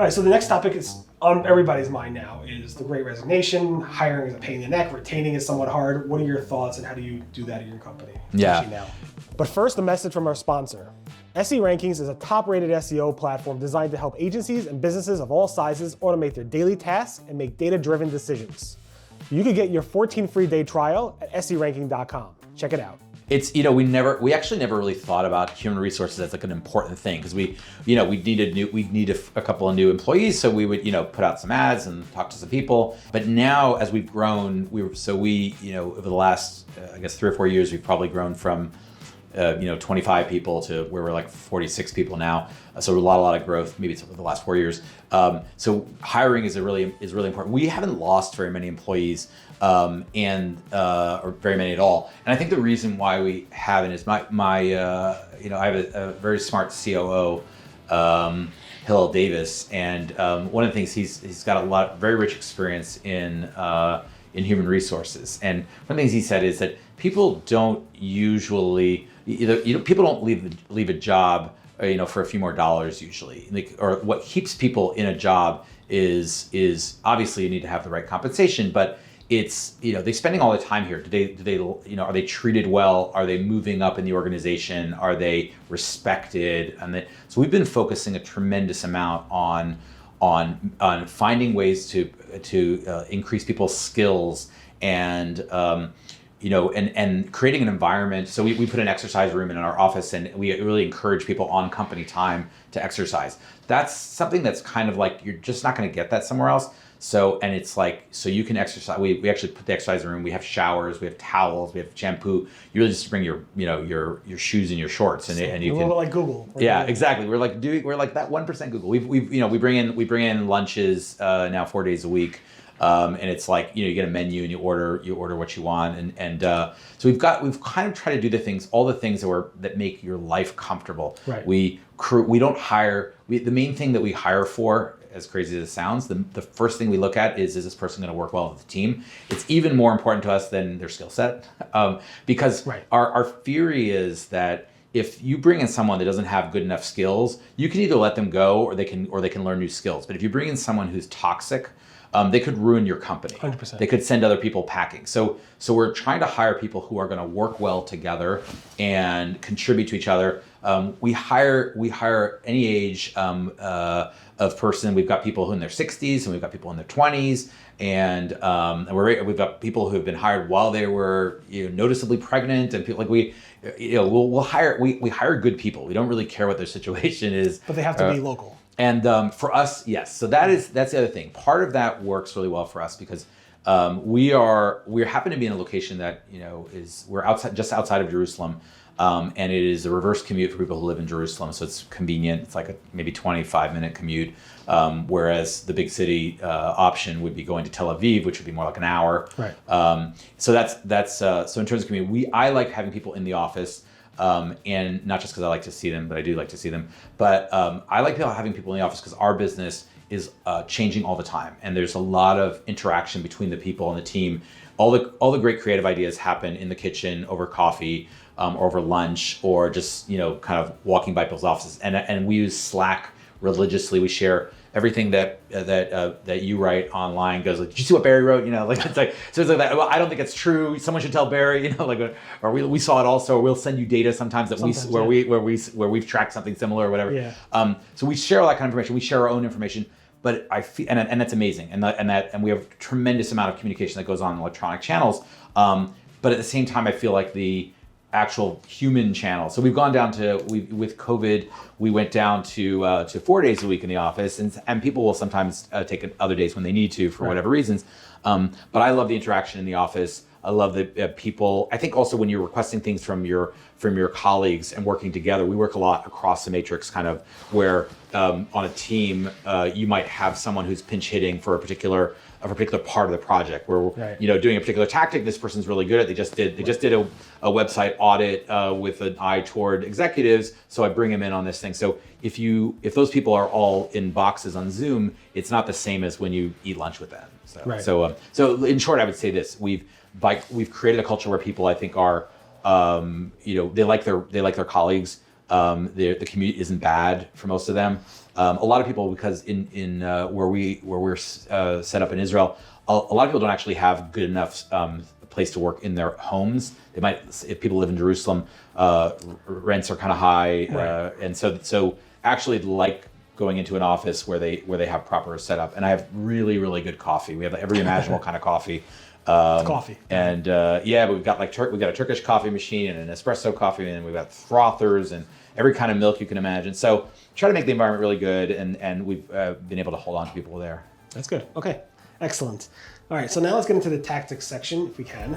All right, so the next topic is on everybody's mind now is the Great Resignation. Hiring is a pain in the neck. Retaining is somewhat hard. What are your thoughts and how do you do that in your company? Yeah. Now. But first, a message from our sponsor. SE Rankings is a top-rated SEO platform designed to help agencies and businesses of all sizes automate their daily tasks and make data-driven decisions. You can get your 14 free day trial at seranking.com. Check it out. It's, we actually never really thought about human resources as like an important thing because we need a couple of new employees, so we would, put out some ads and talk to some people. But now as we've grown, over the last, I guess 3 or 4 years, we've probably grown from 25 people to where we're like 46 people now. So a lot of growth, maybe it's over the last 4 years. So hiring is really important. We haven't lost very many employees, or very many at all. And I think the reason why we haven't is I have a very smart COO, Hillel Davis, and one of the things he's got very rich experience in human resources. And one of the things he said is that people don't usually people don't leave a job for a few more dollars usually, or what keeps people in a job is obviously you need to have the right compensation, but it's they're spending all their time here. Are they treated well? Are they moving up in the organization? Are they respected? So we've been focusing a tremendous amount on finding ways to increase people's skills and and creating an environment. So we put an exercise room in our office, and we really encourage people on company time to exercise. That's something that's kind of like, you're just not going to get that somewhere else. So you can exercise. We actually put the exercise room. We have showers, we have towels, we have shampoo. You really just bring your shoes and your shorts, and you can. A little like Google. Yeah, exactly. We're like that 1% Google. We bring in lunches now 4 days a week. And it's like, you get a menu and you order what you want. And so we've kind of tried to do all the things that make your life comfortable. Right. We don't hire, the main thing that we hire for, as crazy as it sounds, the first thing we look at is this person going to work well with the team? It's even more important to us than their skill set. Because right. Our theory is that if you bring in someone that doesn't have good enough skills, you can either let them go or they can learn new skills. But if you bring in someone who's toxic, they could ruin your company. 100%. They could send other people packing. So we're trying to hire people who are going to work well together and contribute to each other. We hire any age of person. We've got people who are in their 60s and we've got people in their 20s, and we've got people who have been hired while they were noticeably pregnant, and people we hire good people. We don't really care what their situation is, but they have to be local. And for us, yes. So that's the other thing. Part of that works really well for us because we happen to be in a location that we're just outside of Jerusalem, and it is a reverse commute for people who live in Jerusalem. So it's convenient. It's like a maybe 25-minute commute, whereas the big city option would be going to Tel Aviv, which would be more like an hour. Right. So that's so in terms of commute, I like having people in the office. And not just because I like to see them, but I do like to see them. But I like having people in the office because our business is changing all the time, and there's a lot of interaction between the people and the team. All the great creative ideas happen in the kitchen over coffee, or over lunch, or just kind of walking by people's offices. And we use Slack religiously. We share everything that you write online. Goes like, did you see what Barry wrote? It's like that. Well, I don't think it's true. Someone should tell Barry. Or we saw it also. Or we'll send you data sometimes where we've tracked something similar or whatever. Yeah. So we share all that kind of information. We share our own information, but I feel and that's amazing. And we have a tremendous amount of communication that goes on in electronic channels. But at the same time, I feel like the actual human channel. So we've gone down to, with COVID, we went down to 4 days a week in the office, and people will sometimes take other days when they need to for whatever reasons. But I love the interaction in the office. I love the people. I think also when you're requesting things from your colleagues and working together, we work a lot across the matrix, kind of where on a team you might have someone who's pinch hitting for a particular part of the project, where doing a particular tactic this person's really good at. They just did a website audit with an eye toward executives, so I bring them in on this thing. So if those people are all in boxes on Zoom, it's not the same as when you eat lunch with them. So in short, I would say this: we've created a culture where people, I think, are they like their colleagues. The commute isn't bad for most of them. A lot of people, because in where we're set up in Israel, a lot of people don't actually have good enough place to work in their homes. They might, if people live in Jerusalem, rents are kind of high, Right. and so actually like going into an office where they have proper setup. And I have really, really good coffee. We have every imaginable kind of coffee. Coffee. And yeah, but we've got like we've got a Turkish coffee machine and an espresso coffee, and we've got frothers and every kind of milk you can imagine. So try to make the environment really good, and we've been able to hold on to people there. That's good. Okay, excellent. All right, so now let's get into the tactics section if we can.